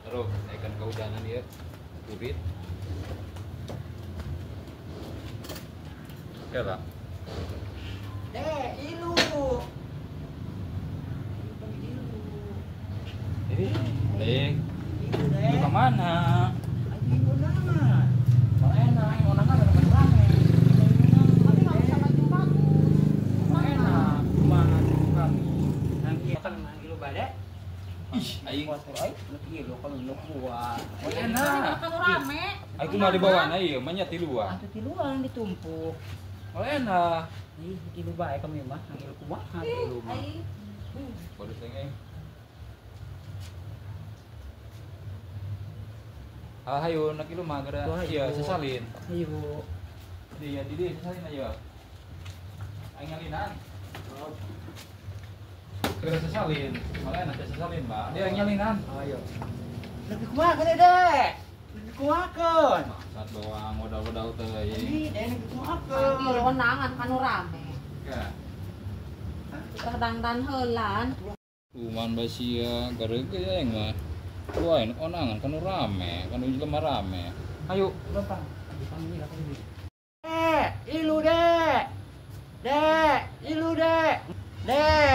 Terus naikkan kehujanan ya. Kubit. Ya lah. Ilu. Itu kemana? Ilu nama. Kok enak, yang orang kan rame. Tapi nggak bisa baju baku. Enak, cuma kami. Nanti akan ilu badai. Ih, aing. Ilu kalau lu kuat. Oh, enak. Kan rame. Aku mau dibawa na iya, manya tiluan. Atau tiluan ditumpuk. Oh, enak. Ih, ilu baik kami mah, ilu kuat, ilu mah. Ai. Baru tengeng. Ah, hayo nak ilu mah gara. Wah, Iya, ibu. sesalin. Ayo. Dia sesalin aja. Aing ngalinan. Kira sesalin. Malah enak sesalin, Mbak. Dia ngalinan. Ayo. Lebih kuat kan, Dek? Lebih kuat kan? Saat doang modal-modal teh ieu. Ini Dek lebih kuat Lagi kan? lonangan kan rame. Ya. Kita dan heulan. Kuman basia gareuge ya yang mah. Lain onangan kan rame, kan lemah rame. Ayo, Bapak, dipanggil apa ini? Ilu Dek! Dek! Ilu Dek! Dek!